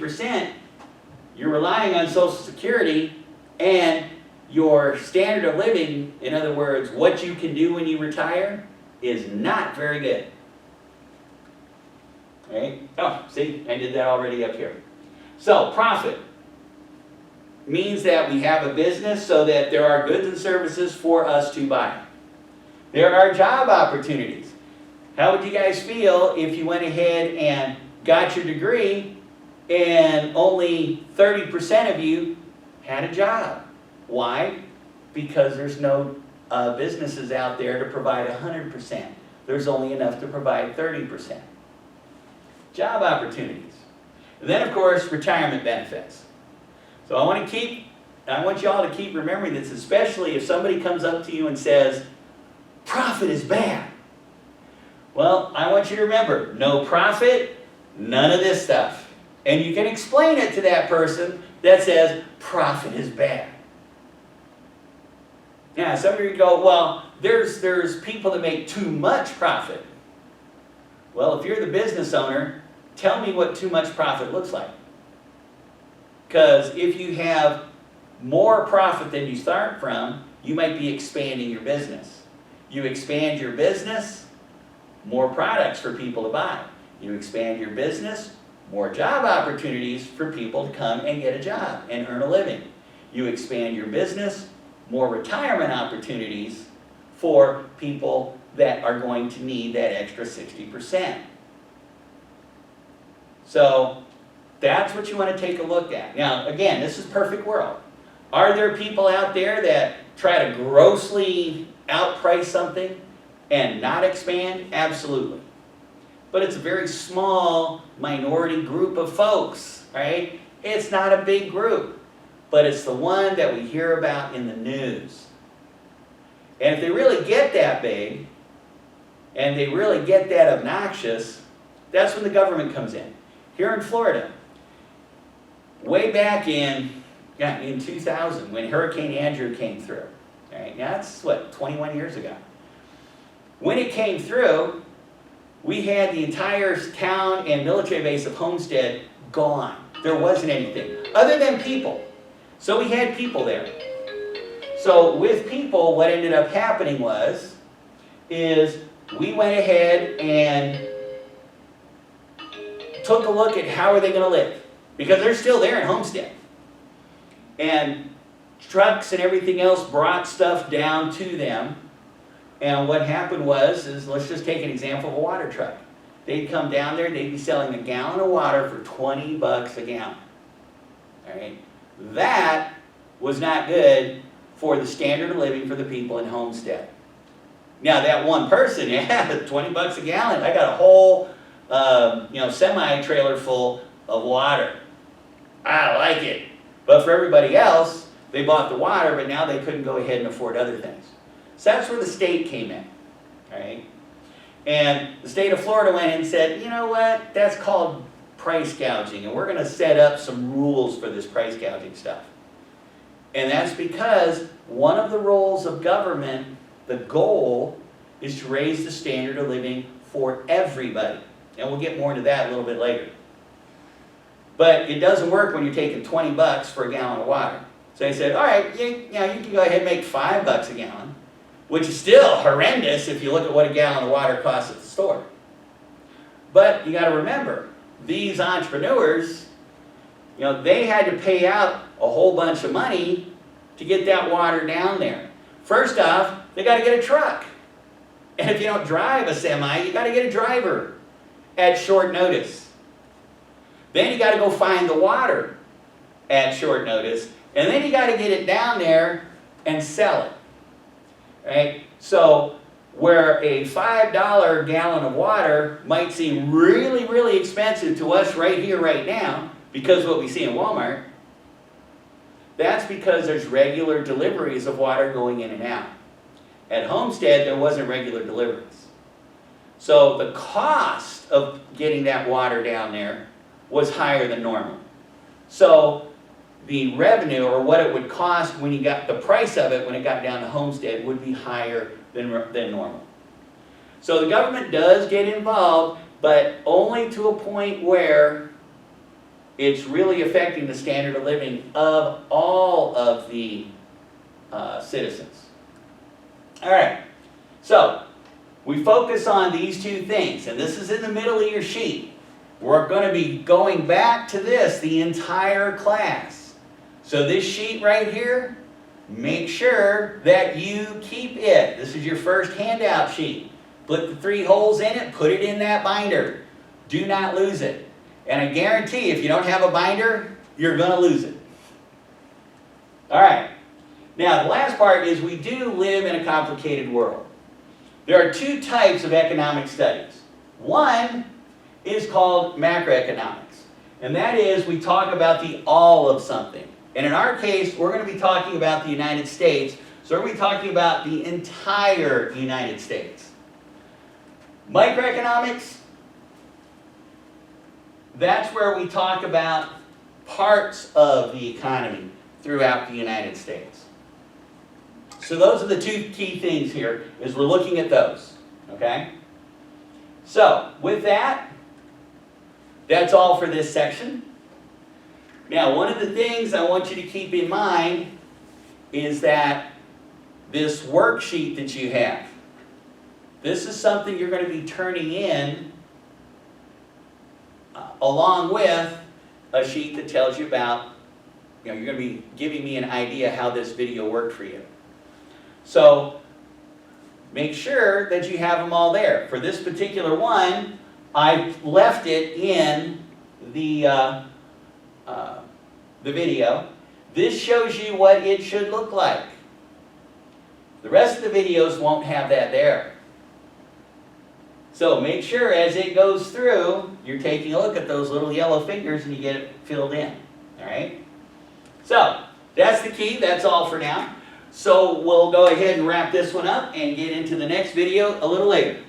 60%, you're relying on Social Security, and your standard of living, in other words, what you can do when you retire, is not very good. Right? Oh, see, I did that already up here. So, profit means that we have a business so that there are goods and services for us to buy. There are job opportunities. How would you guys feel if you went ahead and got your degree and only 30% of you had a job? Why? Because there's no businesses out there to provide 100%. There's only enough to provide 30%. Job opportunities. And then, of course, retirement benefits. So I want you all to keep remembering this, especially if somebody comes up to you and says, profit is bad. Well, I want you to remember, no profit, none of this stuff. And you can explain it to that person that says, profit is bad. Now, some of you go, well, there's people that make too much profit. Well, if you're the business owner, tell me what too much profit looks like. Because if you have more profit than you start from, you might be expanding your business. You expand your business, more products for people to buy. You expand your business, more job opportunities for people to come and get a job and earn a living. You expand your business, more retirement opportunities for people that are going to need that extra 60%. So that's what you want to take a look at. Now, again, this is perfect world. Are there people out there that try to grossly outprice something and not expand? Absolutely. But it's a very small minority group of folks, right? It's not a big group, but it's the one that we hear about in the news. And if they really get that big, and they really get that obnoxious, that's when the government comes in. Here in Florida, way back in 2000, when Hurricane Andrew came through, right? Now that's, 21 years ago. When it came through, we had the entire town and military base of Homestead gone. There wasn't anything, other than people. So we had people there. So with people, what ended up happening is we went ahead and took a look at how are they going to live. Because they're still there in Homestead. And trucks and everything else brought stuff down to them. And what happened is let's just take an example of a water truck. They'd come down there, they'd be selling a gallon of water for 20 bucks a gallon. All right? That was not good for the standard of living for the people in Homestead. Now that one person, yeah, 20 bucks a gallon, I got a whole semi-trailer full of water. I like it. But for everybody else, they bought the water, but now they couldn't go ahead and afford other things. So that's where the state came in, right? And the state of Florida went in and said, you know what, that's called price gouging, and we're going to set up some rules for this price gouging stuff. And that's because one of the roles of government, the goal, is to raise the standard of living for everybody. And we'll get more into that a little bit later. But it doesn't work when you're taking 20 bucks for a gallon of water. So they said, all right, you can go ahead and make 5 bucks a gallon, which is still horrendous if you look at what a gallon of water costs at the store. But you got to remember, these entrepreneurs, they had to pay out a whole bunch of money to get that water down there. First off, they got to get a truck. And if you don't drive a semi, you got to get a driver at short notice. Then you got to go find the water at short notice, and then you got to get it down there and sell it. Right? So where a $5 gallon of water might seem really, really expensive to us right here, right now, because of what we see in Walmart, that's because there's regular deliveries of water going in and out. At Homestead, there wasn't regular deliveries. So the cost of getting that water down there was higher than normal. So the revenue, or what it would cost when you got the price of it when it got down to Homestead, would be higher than normal. So the government does get involved, but only to a point where it's really affecting the standard of living of all of the citizens. All right, so we focus on these two things, and this is in the middle of your sheet. We're going to be going back to this the entire class. So this sheet right here, make sure that you keep it. This is your first handout sheet. Put the 3 holes in it, put it in that binder. Do not lose it. And I guarantee if you don't have a binder, you're going to lose it. All right. Now, the last part is we do live in a complicated world. There are 2 types of economic studies. One is called macroeconomics. And that is we talk about the all of something. And in our case, we're going to be talking about the United States. So we're going to be talking about the entire United States. Microeconomics, that's where we talk about parts of the economy throughout the United States. So those are the 2 key things here, is we're looking at those, okay? So, with that, that's all for this section. Now, one of the things I want you to keep in mind is that this worksheet that you have, this is something you're going to be turning in along with a sheet that tells you about, you're going to be giving me an idea how this video worked for you. So, make sure that you have them all there. For this particular one, I've left it in the video. This shows you what it should look like. The rest of the videos won't have that there. So make sure as it goes through, you're taking a look at those little yellow fingers and you get it filled in. All right? So, that's the key. That's all for now. So we'll go ahead and wrap this one up and get into the next video a little later.